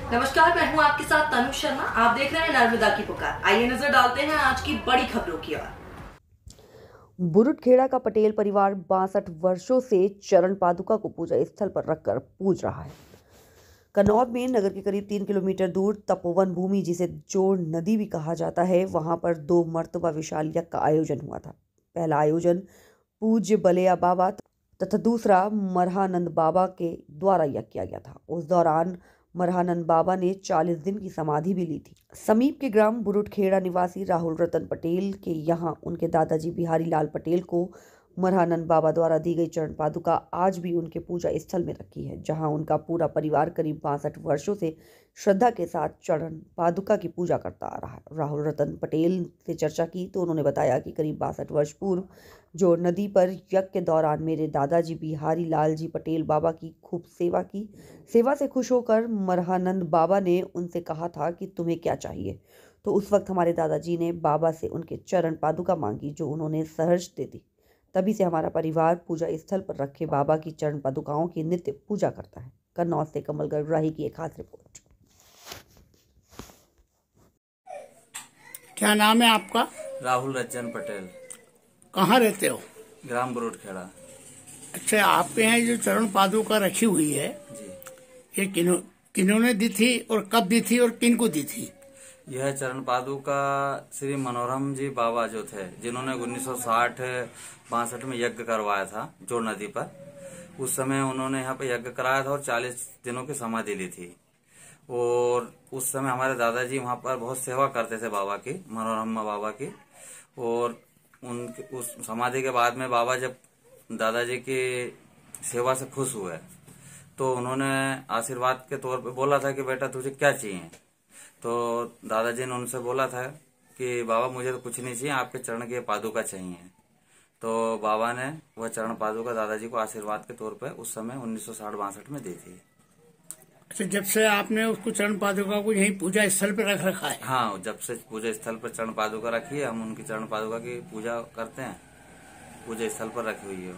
नमस्कार, मैं हूं आपके साथ तनु शर्मा। आप देख रहे हैं नर्मदा की पुकार। आइए नजर डालते हैं आज की बड़ी खबरों की ओर। बुरुटखेड़ा का पटेल परिवार 62 वर्षों से चरण पादुका को पूजा स्थल पर रखकर पूज रहा है। कन्नौज में नगर के करीब 3 किलोमीटर दूर तपोवन भूमि, जिसे जोड़ नदी भी कहा जाता है, वहां पर 2 मर्तबा विशाल यज्ञ का आयोजन हुआ था। पहला आयोजन पूज्य बलेया बाबा तथा दूसरा मरहानंद बाबा के द्वारा यज्ञ किया गया था। उस दौरान मरहानंद बाबा ने 40 दिन की समाधि भी ली थी। समीप के ग्राम बुरुटखेड़ा निवासी राहुल रतन पटेल के यहाँ उनके दादाजी बिहारी लाल पटेल को मरहानंद बाबा द्वारा दी गई चरण पादुका आज भी उनके पूजा स्थल में रखी है, जहां उनका पूरा परिवार करीब 62 वर्षों से श्रद्धा के साथ चरण पादुका की पूजा करता आ रहा है। राहुल रतन पटेल से चर्चा की तो उन्होंने बताया कि करीब 62 वर्ष पूर्व जो नदी पर यज्ञ के दौरान मेरे दादाजी बिहारी लाल जी पटेल बाबा की खूब सेवा की। सेवा से खुश होकर मरहानंद बाबा ने उनसे कहा था कि तुम्हें क्या चाहिए, तो उस वक्त हमारे दादाजी ने बाबा से उनके चरण पादुका मांगी, जो उन्होंने सहर्ष दे दी। तभी से हमारा परिवार पूजा स्थल पर रखे बाबा की चरण पादुकाओं की नित्य पूजा करता है। कन्नौज से कमल गर्गराही की एक खास रिपोर्ट। क्या नाम है आपका? राहुल रतन पटेल। कहाँ रहते हो? ग्राम बुरुटखेड़ा। अच्छा, आपके यहाँ जो चरण पादुका रखी हुई है जी, ये किन्होंने दी थी और कब दी थी और किन को दी थी? यह चरण पादुका श्री मनोरम जी बाबा जो थे, जिन्होंने 1960-62 में यज्ञ करवाया था जोड़ नदी पर। उस समय उन्होंने यहाँ पे यज्ञ कराया था और 40 दिनों की समाधि ली थी। और उस समय हमारे दादाजी वहाँ पर बहुत सेवा करते थे बाबा की, मनोरम बाबा की। और उनके उस समाधि के बाद में बाबा जब दादाजी की सेवा से खुश हुए तो उन्होंने आशीर्वाद के तौर पे बोला था कि बेटा तुझे क्या चाहिए। तो दादाजी ने उनसे बोला था कि बाबा मुझे तो कुछ नहीं चाहिए, आपके चरण की पादुका चाहिए। तो बाबा ने वह चरण पादुका दादाजी को आशीर्वाद के तौर पे उस समय 1960-62 में दी थी। अच्छा, जब से आपने उसको चरण पादुका को यही पूजा स्थल पर रख रखा है? हाँ, जब से पूजा स्थल पर चरण पादुका रखी है, हम उनकी चरण पादुका की पूजा करते हैं। पूजा स्थल पर रखी हुई है।